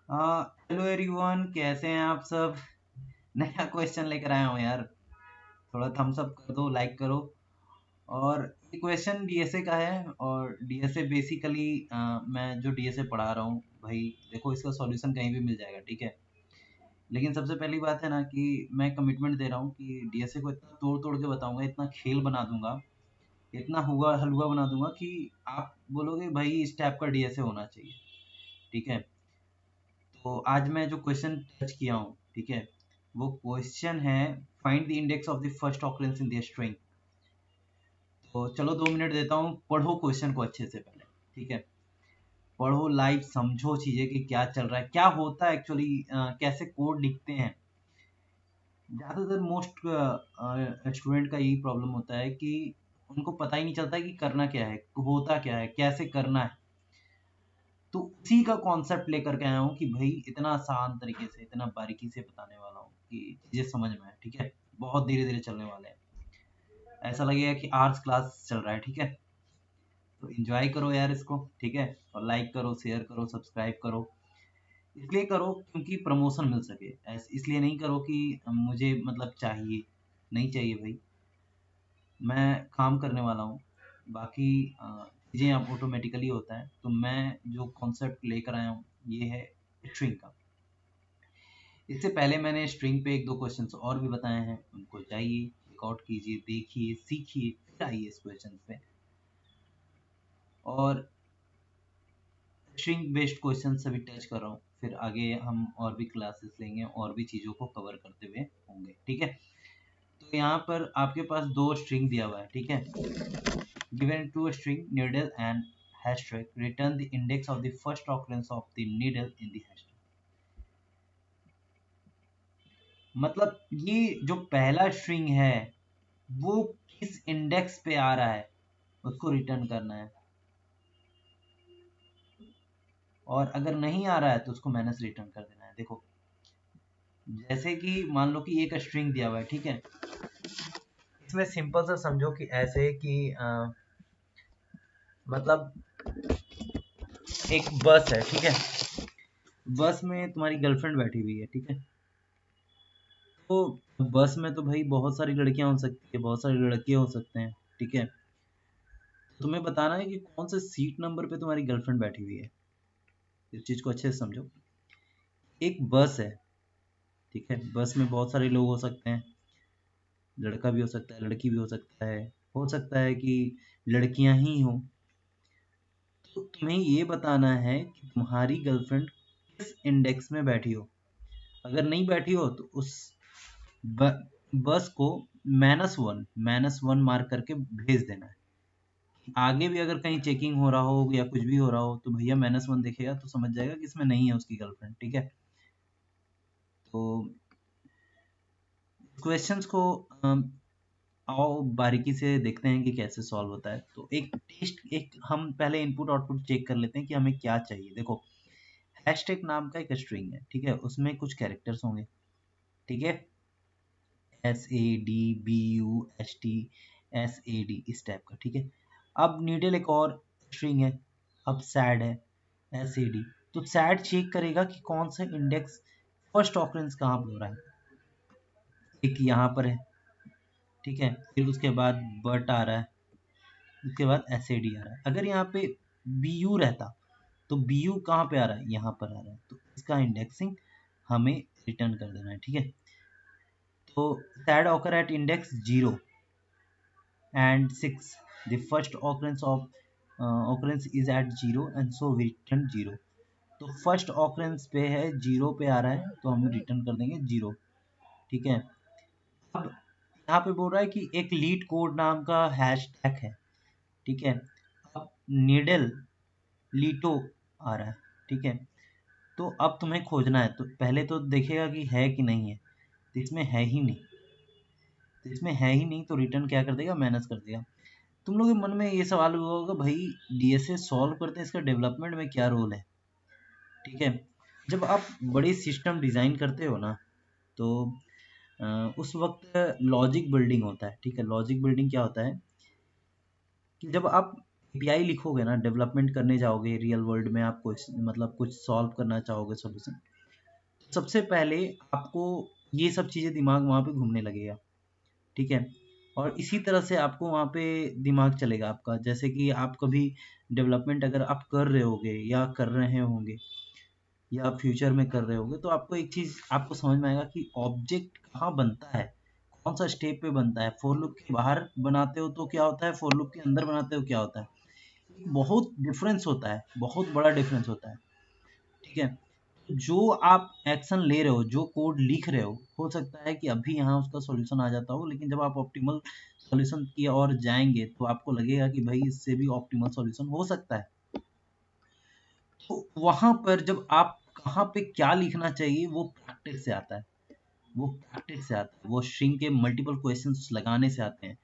Hello everyone, कैसे हैं आप सब। नया क्वेश्चन लेकर आया हूँ यार। थोड़ा थम्स अप कर दो, लाइक करो। और ये क्वेश्चन डीएसए का है। और डीएसए बेसिकली मैं जो डीएसए पढ़ा रहा हूँ भाई, देखो इसका सॉल्यूशन कहीं भी मिल जाएगा, ठीक है। लेकिन सबसे पहली बात है ना कि मैं कमिटमेंट दे रहा हूँ कि डीएसए को इतना तोड़ तोड़ के बताऊंगा, इतना खेल बना दूंगा, इतना हुआ हलवा बना दूंगा कि आप बोलोगे भाई इस टाइप का डीएसए होना चाहिए, ठीक है। तो आज मैं जो क्वेश्चन टच किया हूँ, ठीक है, वो क्वेश्चन है find the index of the first occurrence in the string. तो चलो 2 मिनट देता हूँ, पढ़ो क्वेश्चन को अच्छे से पहले, ठीक है। पढ़ो, लाइव समझो चीजें कि क्या चल रहा है, क्या होता है एक्चुअली, कैसे कोड लिखते हैं। ज्यादातर मोस्ट स्टूडेंट का यही प्रॉब्लम होता है कि उनको पता ही नहीं चलता कि करना क्या है, होता क्या है, कैसे करना है। तो उसी का कॉन्सेप्ट लेकर के आया हूँ कि भाई इतना आसान तरीके से, इतना बारीकी से बताने वाला हूँ कि चीजें समझ में आए, ठीक है। बहुत धीरे धीरे चलने वाले हैं, ऐसा लगेगा कि आर्ट्स क्लास चल रहा है, ठीक है। तो एंजॉय करो यार इसको, ठीक है। और लाइक करो, शेयर करो, सब्सक्राइब करो। इसलिए करो क्योंकि प्रमोशन मिल सके, इसलिए नहीं करो कि मुझे मतलब चाहिए, नहीं चाहिए भाई। मैं काम करने वाला हूँ, बाकी चीज़ें अब ऑटोमेटिकली होता है। तो मैं जो कॉन्सेप्ट लेकर आया हूँ ये है स्ट्रिंग का। इससे पहले मैंने स्ट्रिंग पे एक दो क्वेश्चंस और भी बताए हैं, उनको जाइए चेकआउट कीजिए, देखिए, सीखिए, फिर आइए इस क्वेश्चन पे। और स्ट्रिंग बेस्ड क्वेश्चन सभी टच कर रहा हूँ, फिर आगे हम और भी क्लासेस लेंगे, और भी चीज़ों को कवर करते हुए होंगे, ठीक है। तो यहाँ पर आपके पास दो स्ट्रिंग दिया हुआ है, ठीक है। Given to string needle and hashtag, return the index of the first occurrence of the needle in the hashtag। मतलब ये जो पहला स्ट्रिंग है वो किस इंडेक्स पे आ रहा है उसको रिटर्न करना है, और अगर नहीं आ रहा है तो उसको माइनस रिटर्न कर देना है। देखो, जैसे कि मान लो कि एक स्ट्रिंग दिया हुआ है, ठीक है। इसमें सिंपल सा समझो कि ऐसे कि मतलब एक बस है, ठीक है। बस में तुम्हारी गर्लफ्रेंड बैठी हुई है, ठीक है। तो बस में तो भाई बहुत सारी लड़कियां हो सकती है, बहुत सारे लड़के हो सकते हैं, ठीक है। तुम्हें बताना है कि कौन से सीट नंबर पे तुम्हारी गर्लफ्रेंड बैठी हुई है। इस चीज को अच्छे से समझो। एक बस है, ठीक है। बस में बहुत सारे लोग हो सकते हैं, लड़का भी हो सकता है, लड़की भी हो सकता है कि लड़कियां ही हो। तो तुम्हें ये बताना है कि तुम्हारी गर्लफ्रेंड किस इंडेक्स में बैठी हो। अगर नहीं बैठी हो तो उस ब, बस को -1 मार्क करके भेज देना है। आगे भी अगर कहीं चेकिंग हो रहा हो या कुछ भी हो रहा हो तो भैया -1 देखेगा तो समझ जाएगा कि इसमें नहीं है उसकी गर्लफ्रेंड, ठीक है। तो क्वेश्चंस को आओ बारीकी से देखते हैं कि कैसे सॉल्व होता है। तो एक हम पहले इनपुट आउटपुट चेक कर लेते हैं कि हमें क्या चाहिए। देखो, हैशटैग नाम का एक स्ट्रिंग है, ठीक है। उसमें कुछ कैरेक्टर्स होंगे, ठीक है। SADBUST इस टाइप का, ठीक है। अब नीडल एक और स्ट्रिंग है, अब सैड है, SAD। तो सैड चेक करेगा कि कौन सा इंडेक्स फर्स्ट ऑकरेंस कहाँ पर हो रहा है। एक यहाँ पर है, ठीक है। फिर उसके बाद बट आ रहा है, उसके बाद SAD आ रहा है। अगर यहाँ पे BU रहता तो BU कहाँ पे आ रहा है, यहाँ पर आ रहा है। तो इसका इंडेक्सिंग हमें रिटर्न कर देना है, ठीक है। तो sad occur eight index 0 and 6, the first occurrence is at 0 and so we return 0। तो फर्स्ट ऑकरेंस पे है, 0 पे आ रहा है तो हम रिटर्न कर देंगे 0, ठीक है। अब यहाँ पे बोल रहा है कि एक लीड कोड नाम का हैश टैग है, ठीक है। अब नीडल लीटो आ रहा है, ठीक है। तो अब तुम्हें खोजना है, तो पहले तो देखेगा कि है कि नहीं है। तो इसमें है ही नहीं, तो इसमें है ही नहीं तो रिटर्न क्या कर देगा, माइनस कर देगा। तुम लोगों के मन में ये सवाल हुआ होगा भाई डीएसए सॉल्व करते हैं इसका डेवलपमेंट में क्या रोल है, ठीक है। जब आप बड़े सिस्टम डिजाइन करते हो ना तो उस वक्त लॉजिक बिल्डिंग होता है, ठीक है। लॉजिक बिल्डिंग क्या होता है कि जब आप एपीआई लिखोगे ना, डेवलपमेंट करने जाओगे रियल वर्ल्ड में, आप कुछ मतलब कुछ सॉल्व करना चाहोगे सॉल्यूशन, सबसे पहले आपको ये सब चीज़ें दिमाग वहाँ पे घूमने लगेगा, ठीक है। और इसी तरह से आपको वहाँ पे दिमाग चलेगा आपका, जैसे कि आप कभी डेवलपमेंट अगर आप कर रहे होगे या कर रहे होंगे या फ्यूचर में कर रहे होगे, तो आपको एक चीज़ आपको समझ में आएगा कि ऑब्जेक्ट कहाँ बनता है, कौन सा स्टेप पे बनता है। फॉर लूप के बाहर बनाते हो तो क्या होता है, फॉर लूप के अंदर बनाते हो क्या होता है, बहुत डिफरेंस होता है, बहुत बड़ा डिफरेंस होता है, ठीक है। जो आप एक्शन ले रहे हो, जो कोड लिख रहे हो सकता है कि अभी यहाँ उसका सॉल्यूशन आ जाता हो, लेकिन जब आप ऑप्टिमल सॉल्यूशन की ओर जाएंगे तो आपको लगेगा कि भाई इससे भी ऑप्टिमल सॉल्यूशन हो सकता है। तो वहां पर जब आप कहाँ पे क्या लिखना चाहिए वो प्रैक्टिस से आता है, वो प्रैक्टिस से आता है, वो स्ट्रिंग के मल्टीपल क्वेश्चंस लगाने से आते हैं।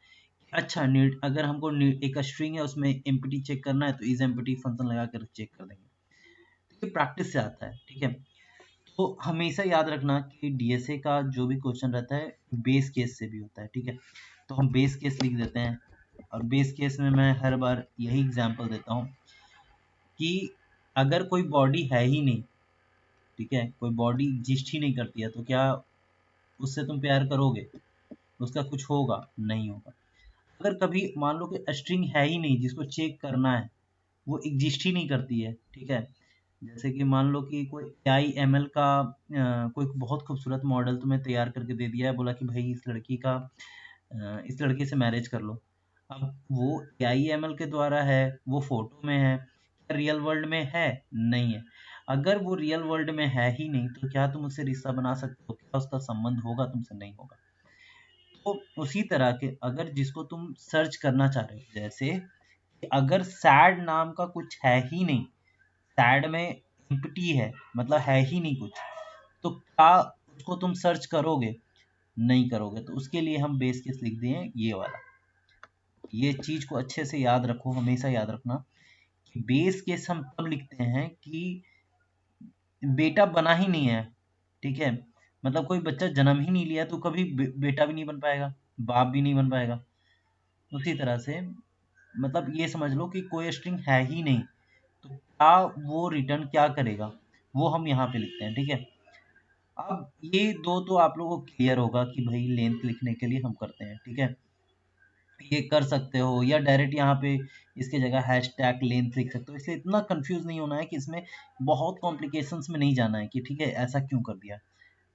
अच्छा, नीड अगर हमको एक स्ट्रिंग है उसमें एम्प्टी चेक करना है तो इज एम्प्टी फंक्शन लगा कर चेक कर देंगे, तो ये प्रैक्टिस से आता है, ठीक है। तो हमेशा याद रखना कि डीएसए का जो भी क्वेश्चन रहता है बेस केस से भी होता है, ठीक है। तो हम बेस केस लिख देते हैं, और बेस केस में मैं हर बार यही एग्जांपल देता हूँ कि अगर कोई बॉडी है ही नहीं, ठीक है, कोई बॉडी एग्जिस्ट ही नहीं करती है, तो क्या उससे तुम प्यार करोगे, उसका कुछ होगा, नहीं होगा। अगर कभी मान लो कि स्ट्रिंग है ही नहीं जिसको चेक करना है, वो एग्जिस्ट ही नहीं करती है, ठीक है। जैसे कि मान लो कि कोई आई एम एल का कोई बहुत खूबसूरत मॉडल तुम्हें तैयार करके दे दिया है, बोला कि भाई इस लड़के से मैरिज कर लो। अब वो आई एम एल के द्वारा है, वो फोटो में है, क्या रियल वर्ल्ड में है, नहीं है। अगर वो रियल वर्ल्ड में है ही नहीं तो क्या तुम उससे रिश्ता बना सकते हो, क्या उसका संबंध होगा तुमसे, नहीं होगा। तो उसी तरह के अगर जिसको तुम सर्च करना चाह रहे हो, जैसे कि अगर सैड नाम का कुछ है ही नहीं, सैड में एम्प्टी है, मतलब है ही नहीं कुछ, तो क्या उसको तुम सर्च करोगे, नहीं करोगे। तो उसके लिए हम बेस केस लिख दिए ये वाला। ये चीज को अच्छे से याद रखो, हमेशा याद रखना कि बेस केस हम तब लिखते हैं कि बेटा बना ही नहीं है, ठीक है। मतलब कोई बच्चा जन्म ही नहीं लिया तो कभी बेटा भी नहीं बन पाएगा, बाप भी नहीं बन पाएगा। उसी तरह से मतलब ये समझ लो कि कोई स्ट्रिंग है ही नहीं, तो क्या वो रिटर्न क्या करेगा, वो हम यहाँ पे लिखते हैं, ठीक है। अब ये दो तो आप लोगों को क्लियर होगा कि भाई लेंथ लिखने के लिए हम करते हैं, ठीक है। ये कर सकते हो या डायरेक्ट यहाँ पे इसके जगह हैश टैग लेंथ लिख सकते हो, इसलिए इतना कंफ्यूज नहीं होना है कि इसमें बहुत कॉम्प्लिकेशंस में नहीं जाना है कि ठीक है ऐसा क्यों कर दिया,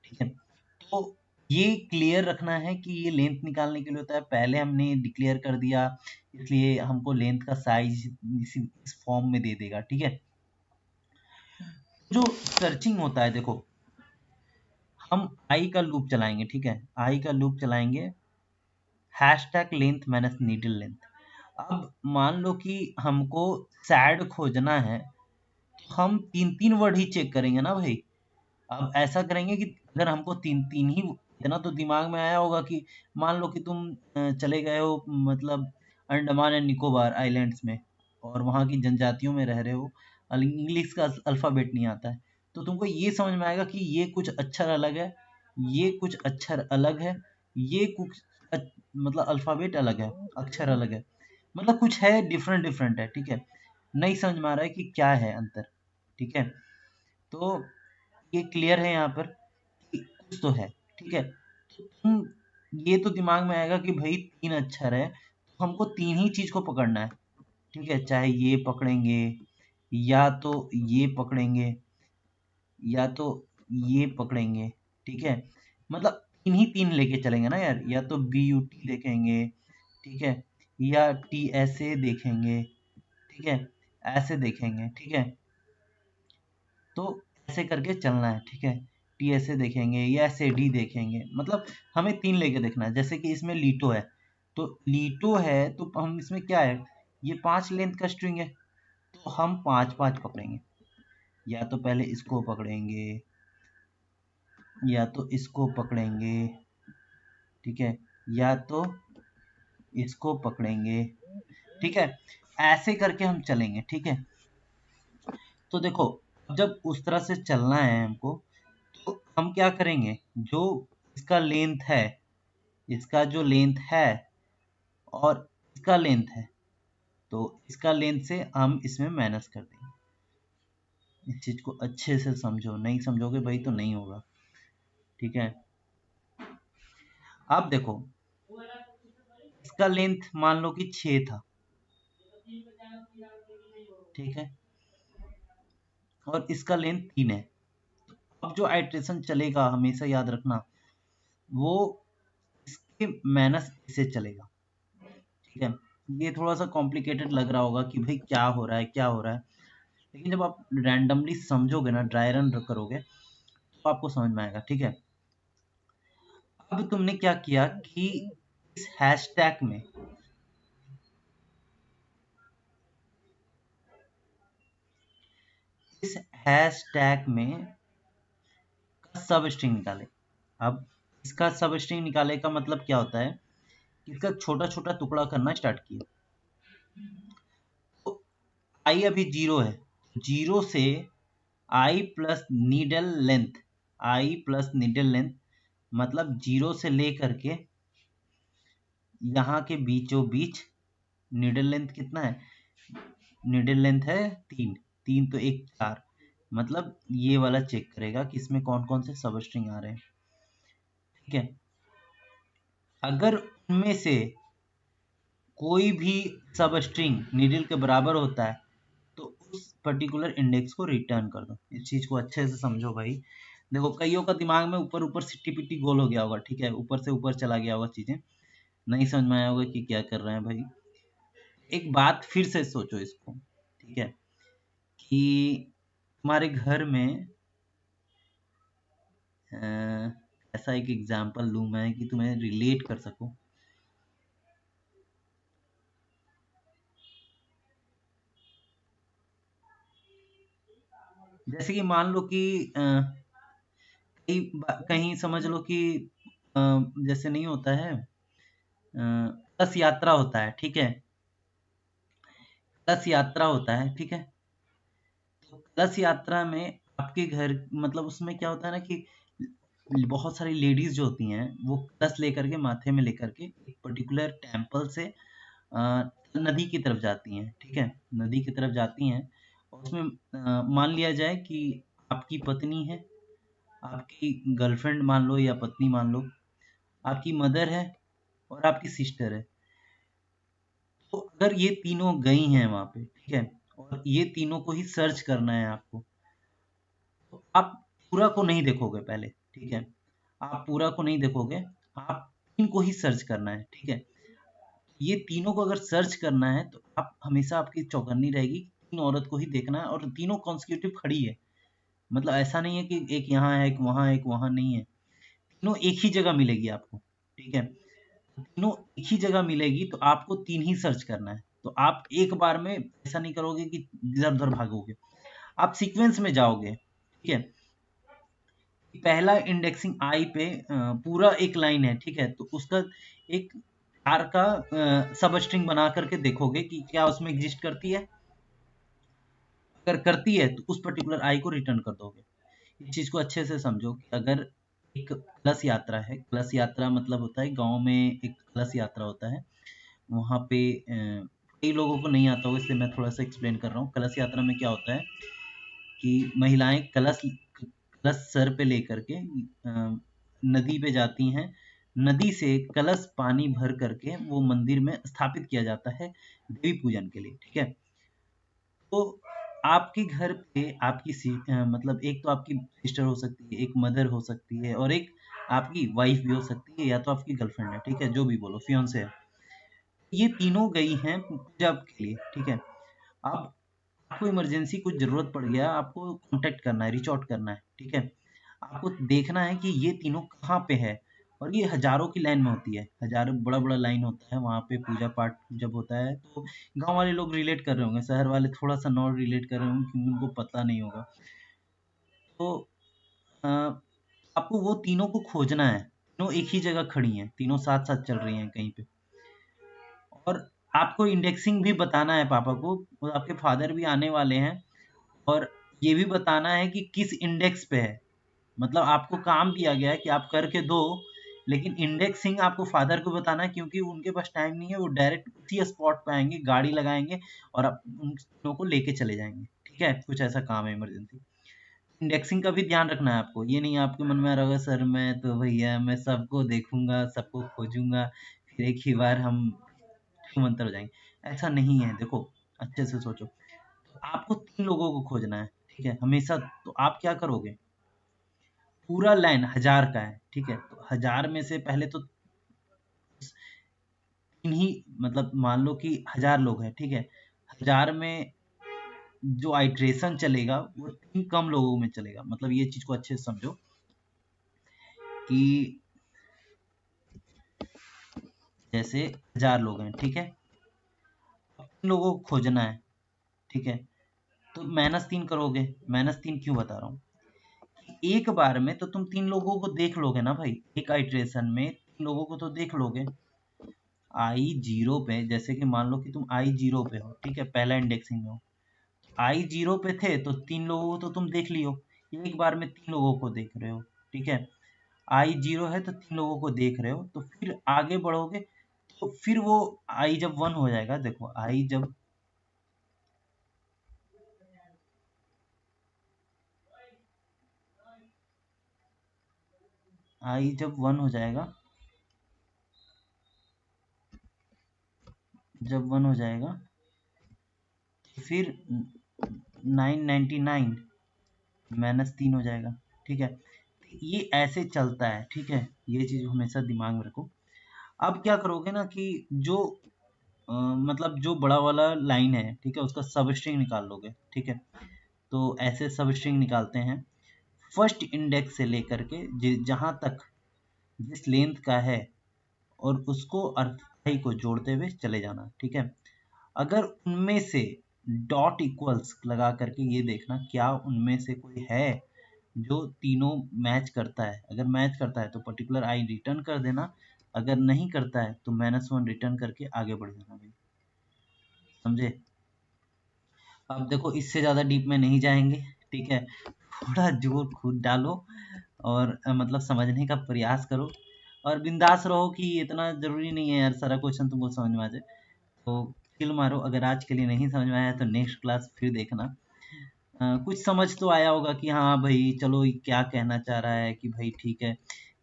ठीक है। तो ये क्लियर रखना है कि ये लेंथ निकालने के लिए होता है, पहले हमने डिक्लेयर कर दिया, इसलिए हमको लेंथ का साइज इस फॉर्म में दे देगा, ठीक है। जो सर्चिंग होता है, देखो हम आई का लूप चलाएंगे, ठीक है, आई का लूप चलाएंगे, hash tag length minus needle length. अब मान लो कि हमको सैड खोजना है, तो हम तीन तीन वर्ड ही चेक करेंगे ना भाई। अब ऐसा करेंगे कि अगर हमको तीन तीन ही, इतना तो दिमाग में आया होगा कि मान लो कि तुम चले गए हो मतलब अंडमान एंड निकोबार आइलैंड्स में, और वहाँ की जनजातियों में रह रहे हो, इंग्लिश का अल्फाबेट नहीं आता है, तो तुमको ये समझ में आएगा कि ये कुछ अक्षर अलग है, ये कुछ अक्षर अलग है, ये कुछ मतलब अल्फाबेट अलग है, अक्षर अलग है, मतलब कुछ है डिफरेंट डिफरेंट है, ठीक है। नहीं समझ में आ रहा है कि क्या है अंतर, ठीक है। तो ये क्लियर है यहाँ पर कि कुछ तो है, ठीक है। तो तुम ये तो दिमाग में आएगा कि भाई तीन अक्षर है, तो हमको तीन ही चीज को पकड़ना है, ठीक है। चाहे ये पकड़ेंगे, या तो ये पकड़ेंगे, या तो ये पकड़ेंगे, ठीक है। मतलब तीन ही तीन लेके चलेंगे ना यार, या तो बी यू टी देखेंगे, ठीक है, या टी ऐसे देखेंगे, ठीक है, ऐसे देखेंगे, ठीक है। तो ऐसे करके चलना है, ठीक है। टी ऐसे देखेंगे या ऐसे डी देखेंगे, मतलब हमें तीन लेके देखना है। जैसे कि इसमें लीटो है, तो लीटो है तो हम इसमें क्या है, ये पांच लेंथ का स्ट्रिंग है, तो हम पांच पांच पकड़ेंगे, या तो पहले इसको पकड़ेंगे, या तो इसको पकड़ेंगे, ठीक है, या तो इसको पकड़ेंगे, ठीक है। ऐसे करके हम चलेंगे, ठीक है। तो देखो जब उस तरह से चलना है हमको, तो हम क्या करेंगे, जो इसका लेंथ है, इसका जो लेंथ है और इसका लेंथ है, तो इसका लेंथ से हम इसमें माइनस कर देंगे। इस चीज को अच्छे से समझो, नहीं समझोगे भाई तो नहीं होगा, ठीक है। अब देखो, इसका लेंथ मान लो कि 6 था, ठीक है, और इसका लेंथ 3 है। अब जो आइट्रेशन चलेगा हमेशा याद रखना, वो इसके माइनस से चलेगा, ठीक है। ये थोड़ा सा कॉम्प्लिकेटेड लग रहा होगा कि भाई क्या हो रहा है क्या हो रहा है, लेकिन जब आप रैंडमली समझोगे ना, ड्राई रन करोगे, तो आपको समझ में आएगा, ठीक है। अब तुमने क्या किया कि इस हैशटैग में सब स्ट्रिंग निकाले। अब इसका सब स्ट्रिंग निकाले का मतलब क्या होता है, इसका छोटा छोटा टुकड़ा करना स्टार्ट किया। तो आई अभी 0 है, 0 से आई प्लस नीडल लेंथ मतलब 0 से लेकर के यहाँ के बीचों बीच नीडल लेंथ कितना है, नीडल लेंथ है 3, 3 तो 1 4, मतलब ये वाला चेक करेगा कि इसमें कौन कौन से सब स्ट्रिंग आ रहे हैं, ठीक है। अगर उनमें से कोई भी सब स्ट्रिंग नीडल के बराबर होता है तो उस पर्टिकुलर इंडेक्स को रिटर्न कर दो। इस चीज को अच्छे से समझो भाई। देखो कईयों का दिमाग में ऊपर ऊपर सिट्टी पिट्टी गोल हो गया होगा, ठीक है, ऊपर से ऊपर चला गया होगा, चीजें नहीं समझ में आया होगा कि क्या कर रहे हैं भाई। एक बात फिर से सोचो इसको, ठीक है, कि तुम्हारे घर में ऐसा एक एग्जाम्पल लूं मैं कि तुम्हें रिलेट कर सकूं। जैसे कि मान लो कि कहीं समझ लो कि जैसे नहीं होता है, कलश यात्रा होता है, ठीक है, कलश यात्रा होता है, ठीक है। तो कलश यात्रा में आपके घर मतलब उसमें क्या होता है ना कि बहुत सारी लेडीज जो होती हैं वो कलश लेकर के माथे में लेकर के एक पर्टिकुलर टेम्पल से नदी की तरफ जाती हैं, ठीक है, नदी की तरफ जाती हैं। और उसमें मान लिया जाए कि आपकी पत्नी है, आपकी गर्लफ्रेंड मान लो या पत्नी मान लो, आपकी मदर है और आपकी सिस्टर है। तो अगर ये तीनों गई हैं वहां पे, ठीक है, और ये तीनों को ही सर्च करना है आपको, तो आप पूरा को नहीं देखोगे पहले, ठीक है, आप पूरा को नहीं देखोगे, आप इनको ही सर्च करना है, ठीक है। ये तीनों को अगर सर्च करना है तो आप हमेशा आपकी चौकन्नी रहेगी, तीन औरत को ही देखना है और तीनों कॉन्सिक्यूटिव खड़ी है, मतलब ऐसा नहीं है कि एक यहाँ है एक वहां नहीं है, तीनों एक ही जगह मिलेगी आपको, ठीक है। तीनों एक ही जगह मिलेगी तो आपको तीन ही सर्च करना है। तो आप एक बार में ऐसा नहीं करोगे कि इधर उधर भागोगे, आप सीक्वेंस में जाओगे, ठीक है। पहला इंडेक्सिंग आई पे पूरा एक लाइन है, ठीक है, तो उसका एक आर का सब स्ट्रिंग बना करके देखोगे कि क्या उसमें एग्जिस्ट करती है। अगर करती है तो उस पर्टिकुलर आई को रिटर्न कर दोगे। इस चीज को अच्छे से समझो कि अगर एक कलश यात्रा है, कलश यात्रा मतलब होता है गांव में एक कलश यात्रा होता है, वहां पे कई लोगों को नहीं आता होगा इसलिए मैं थोड़ा सा एक्सप्लेन कर रहा हूँ। कलश यात्रा में क्या होता है कि महिलाएं कलश कलश सर पे लेकर के नदी पे जाती हैं, नदी से कलश पानी भर करके वो मंदिर में स्थापित किया जाता है देवी पूजन के लिए, ठीक है। तो आपके घर पे आपकी मतलब एक तो आपकी सिस्टर हो सकती है, एक मदर हो सकती है और एक आपकी वाइफ भी हो सकती है या तो आपकी गर्लफ्रेंड है, ठीक है, जो भी बोलो, फियोंसे है। ये तीनों गई हैं पूजा के लिए, ठीक है। अब आपको इमरजेंसी कुछ ज़रूरत पड़ गया, आपको कॉन्टैक्ट करना है, रीच आउट करना है, ठीक है। आपको देखना है कि ये तीनों कहाँ पे है, और ये हज़ारों की लाइन में होती है, हज़ारों बड़ा-बड़ा लाइन होता है वहाँ पे पूजा पाठ जब होता है। तो गाँव वाले लोग रिलेट कर रहे होंगे, शहर वाले थोड़ा-सा नॉट रिलेट कर रहे होंगे क्योंकि उनको पता नहीं होगा। तो अ, आपको वो तीनों को खोजना है, तीनों एक ही जगह खड़ी हैं, तीनों साथ-साथ चल रही हैं कहीं पे। और आपको इंडेक्सिंग भी बताना है पापा को, और आपके फादर भी आने वाले हैं, और ये भी बताना है कि किस इंडेक्स पे है। मतलब आपको काम दिया गया है कि आप करके दो, लेकिन इंडेक्सिंग आपको फादर को बताना है, क्योंकि उनके पास टाइम नहीं है, वो डायरेक्ट उसी स्पॉट पे आएंगे, गाड़ी लगाएंगे और उन लोगों को लेके चले जाएंगे। ठीक है, कुछ ऐसा काम है इमरजेंसी। इंडेक्सिंग का भी ध्यान रखना है आपको, ये नहीं आपके मन में आ रहा होगा सर मैं तो भैया मैं सबको देखूंगा, सबको खोजूंगा, फिर एक ही बार हम मंतर हो जाएंगे। ऐसा नहीं है, देखो अच्छे से सोचो। तो आपको 3 लोगों को खोजना है, ठीक है, हमेशा। तो आप क्या करोगे, पूरा लाइन 1000 का है, ठीक है, तो 1000 में से पहले तो 3 ही, मतलब मान लो कि 1000 लोग हैं, ठीक है, 1000 में जो आइट्रेशन चलेगा वो 3 कम लोगों में चलेगा। मतलब ये चीज को अच्छे से समझो कि जैसे 1000 लोग हैं, ठीक है, 3 लोगों को खोजना है, ठीक है, तो -3 करोगे। -3 क्यों बता रहा हूँ, एक बार में तो तुम 3 लोगों को देख लोगे ना भाई, एक आइट्रेशन में 3 लोगों को तो देख लोगे। आई जीरो पे, जैसे कि मान लो कि तुम आई जीरो पे हो, ठीक है, पहला इंडेक्सिंग में हो, आई जीरो पे थे तो 3 लोगों को तो तुम देख लियो, एक बार में 3 लोगों को देख रहे हो, ठीक है, आई जीरो है तो 3 लोगों को देख रहे हो, तो फिर आगे बढ़ोगे, तो फिर वो आई जब 1 हो जाएगा, देखो आई जब 1 हो जाएगा, जब 1 हो जाएगा तो फिर 999 -3 हो जाएगा, ठीक है। ये ऐसे चलता है, ठीक है, ये चीज हमेशा दिमाग में रखो। अब क्या करोगे ना कि जो मतलब जो बड़ा वाला लाइन है, ठीक है, उसका सब स्ट्रिंग निकाल लोगे, ठीक है। तो ऐसे सब स्ट्रिंग निकालते हैं, फर्स्ट इंडेक्स से लेकर के जहां तक जिस लेंथ का है, और उसको अर्थाई को जोड़ते हुए चले जाना, ठीक है। अगर उनमें से डॉट इक्वल्स लगा करके ये देखना क्या उनमें से कोई है जो तीनों मैच करता है। अगर मैच करता है तो पर्टिकुलर आई रिटर्न कर देना, अगर नहीं करता है तो -1 रिटर्न करके आगे बढ़ जाना भाई, समझे। अब देखो इससे ज़्यादा डीप में नहीं जाएंगे, ठीक है, थोड़ा जोर खुद डालो और मतलब समझने का प्रयास करो, और बिंदास रहो कि इतना ज़रूरी नहीं है यार सारा क्वेश्चन तुमको समझ में आ जाए। तो चिल मारो, अगर आज के लिए नहीं समझ में आया तो नेक्स्ट क्लास फिर देखना। कुछ समझ तो आया होगा कि हाँ भाई चलो ये क्या कहना चाह रहा है, कि भाई ठीक है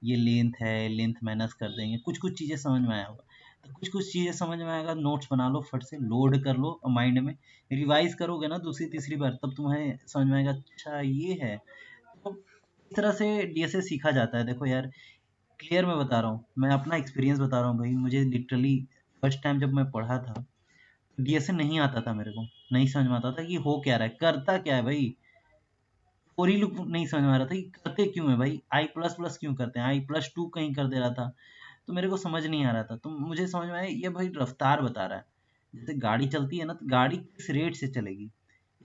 ये लेंथ है, लेंथ माइनस कर देंगे, कुछ कुछ चीज़ें समझ में आया होगा। तो कुछ कुछ चीज़ें समझ में आएगा, नोट्स बना लो, फट से लोड कर लो और माइंड में रिवाइज करोगे ना दूसरी तीसरी बार, तब तुम्हें समझ में आएगा अच्छा ये है। तो इस तरह से डीएसए सीखा जाता है। देखो यार, क्लियर मैं बता रहा हूँ, मैं अपना एक्सपीरियंस बता रहा हूँ भाई, मुझे लिटरली फर्स्ट टाइम जब मैं पढ़ा था डीएसए नहीं आता था मेरे को, नहीं समझ में आता था कि हो क्या रहा है, करता क्या है भाई, और ही लुक नहीं समझ में आ रहा था कि करते क्यों है भाई, आई प्लस प्लस क्यों करते हैं, आई प्लस टू कहीं कर दे रहा था, तो मेरे को समझ नहीं आ रहा था। तो मुझे समझ में आया ये भाई रफ्तार बता रहा है, जैसे गाड़ी चलती है ना, तो गाड़ी किस रेट से चलेगी,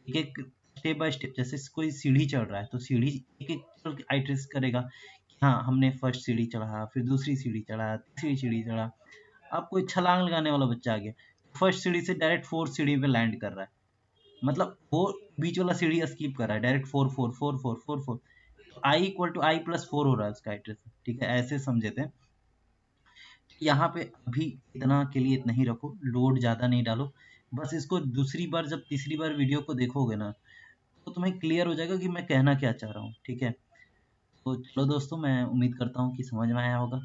एक एक स्टेप बाय स्टेप, जैसे कोई सीढ़ी चढ़ रहा है तो सीढ़ी एक एक चढ़ के आइट्रेस करेगा कि हाँ हमने फर्स्ट सीढ़ी चढ़ा, फिर दूसरी सीढ़ी चढ़ा, तीसरी सीढ़ी चढ़ा। अब कोई छलांग लगाने वाला बच्चा आ गया, फर्स्ट सीढ़ी से डायरेक्ट फोर्थ सीढ़ी पे लैंड कर रहा है, मतलब वो बीच वाला सीढ़ी स्किप कर रहा है, direct four four four four four four, तो I equal to I plus four हो रहा है उसका इटरेशन, ठीक है, ऐसे समझे थे। यहाँ पे अभी इतना के लिए इतना ही रखो, लोड ज़्यादा नहीं डालो, बस इसको दूसरी बार जब तीसरी बार वीडियो को देखोगे ना, तो तुम्हें क्लियर हो जाएगा कि मैं कहना क्या चाह रहा हूँ, ठीक है। तो चलो दोस्तों, मैं उम्मीद करता हूँ कि समझ में आया होगा,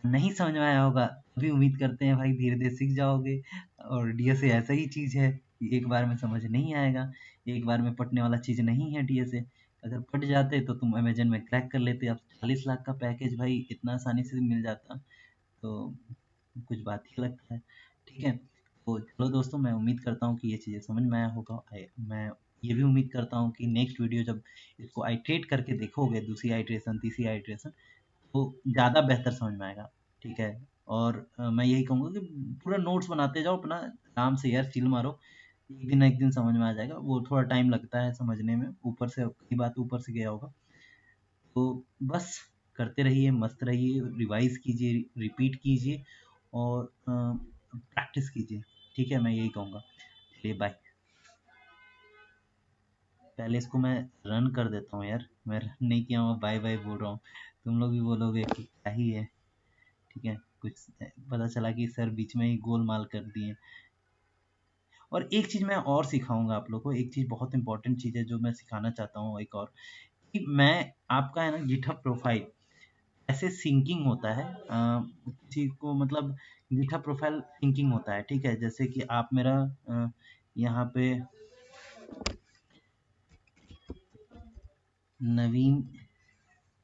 नहीं समझ में आया होगा अभी उम्मीद करते हैं भाई धीरे धीरे सीख जाओगे। और डीएसए ऐसा ही चीज़ है कि एक बार में समझ नहीं आएगा, एक बार में पढ़ने वाला चीज़ नहीं है डीएसए। अगर पढ़ जाते तो तुम अमेजन में क्रैक कर लेते, अब 40 लाख का पैकेज भाई इतना आसानी से मिल जाता, तो कुछ बात ही अलग है, ठीक है। तो चलो दोस्तों, मैं उम्मीद करता हूँ कि ये चीज़ें समझ में आया होगा। मैं ये भी उम्मीद करता हूँ कि नेक्स्ट वीडियो जब इसको आइट्रेट करके देखोगे, दूसरी आइट्रेशन तीसरी आइट्रेशन, तो ज़्यादा बेहतर समझ में आएगा, ठीक है। और मैं यही कहूँगा कि पूरा नोट्स बनाते जाओ अपना, आराम से यार चिल मारो, एक दिन ना एक दिन समझ में आ जाएगा। वो थोड़ा टाइम लगता है समझने में, ऊपर से कई बात ऊपर से गया होगा, तो बस करते रहिए, मस्त रहिए, रिवाइज कीजिए, रिपीट कीजिए और प्रैक्टिस कीजिए, ठीक है, मैं यही कहूँगा। चलिए बाय। पहले इसको मैं रन कर देता हूँ यार, मैं रन नहीं किया हूँ, बाय बाय बोल रहा हूँ, तुम लोग भी बोलोगे कि क्या ही है। ठीक है, कुछ पता चला कि सर बीच में ही गोलमाल कर दिए। और एक चीज़ मैं और सिखाऊंगा आप लोग को, एक चीज़ बहुत इंपॉर्टेंट चीज़ है जो मैं सिखाना चाहता हूँ एक और, कि मैं आपका है ना गिटहब प्रोफाइल ऐसे सिंकिंग होता है, किसी को मतलब गिटहब प्रोफाइल सिंकिंग होता है, ठीक है। जैसे कि आप मेरा यहाँ पे नवीन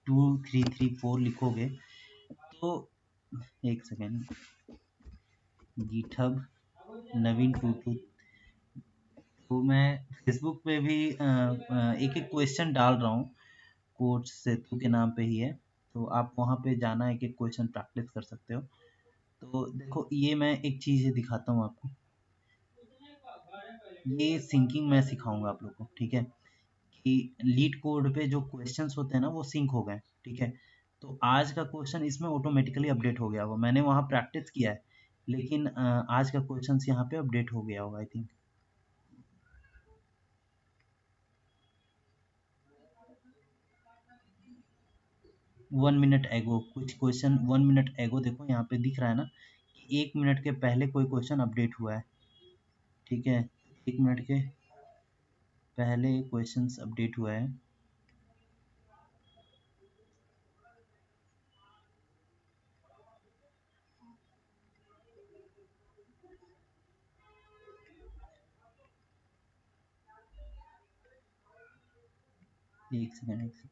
2334 लिखोगे तो, एक सेकेंड, गिटहब नवीन 22, तो मैं फेसबुक पे भी एक एक क्वेश्चन डाल रहा हूँ, कोच सेतु के नाम पे ही है, तो आप वहाँ पे जाना, एक एक क्वेश्चन प्रैक्टिस कर सकते हो। तो देखो ये मैं एक चीज़ दिखाता हूँ आपको, ये सिंकिंग मैं सिखाऊंगा आप लोग को, ठीक है, कि लीड कोड पे जो क्वेश्चंस होते हैं ना वो सिंक हो गए, ठीक है। तो आज का क्वेश्चन इसमें ऑटोमेटिकली अपडेट हो गया होगा, मैंने वहाँ प्रैक्टिस किया है, लेकिन आज का क्वेश्चन यहाँ पे अपडेट हो गया होगा आई थिंक। 1 मिनट एगो कुछ क्वेश्चन, 1 मिनट एगो देखो यहाँ पे दिख रहा है ना कि 1 मिनट के पहले कोई क्वेश्चन अपडेट हुआ है, ठीक है, 1 मिनट के पहले क्वेश्चंस अपडेट हुआ है। एक सेकेंड, एक सेकेंड,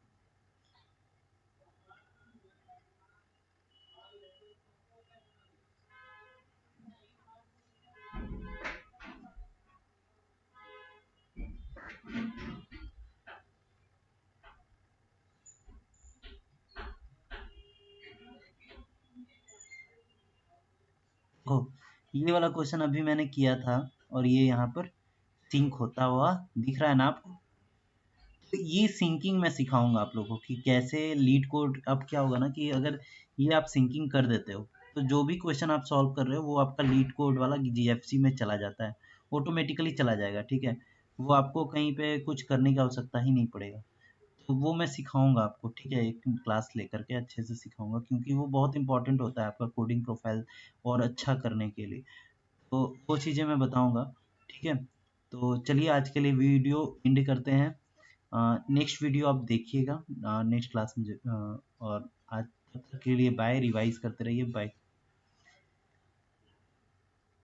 ओ, ये वाला क्वेश्चन अभी मैंने किया था और ये यहाँ पर सिंक होता हुआ दिख रहा है ना आपको। तो ये सिंकिंग मैं सिखाऊंगा आप लोगों को कि कैसे लीड कोड, अब क्या होगा ना कि अगर ये आप सिंकिंग कर देते हो तो जो भी क्वेश्चन आप सॉल्व कर रहे हो वो आपका लीड कोड वाला जीएफसी में चला जाता है, ऑटोमेटिकली चला जाएगा, ठीक है। वो आपको कहीं पे कुछ करने की आवश्यकता ही नहीं पड़ेगा। तो वो मैं सिखाऊंगा आपको, ठीक है, एक क्लास लेकर के अच्छे से सिखाऊंगा, क्योंकि वो बहुत इंपॉर्टेंट होता है आपका कोडिंग प्रोफाइल और अच्छा करने के लिए। तो वो चीज़ें मैं बताऊंगा, ठीक है। तो चलिए आज के लिए वीडियो एंड करते हैं, नेक्स्ट वीडियो आप देखिएगा नेक्स्ट क्लास में और आज तक के लिए बाय, रिवाइज करते रहिए, बाय।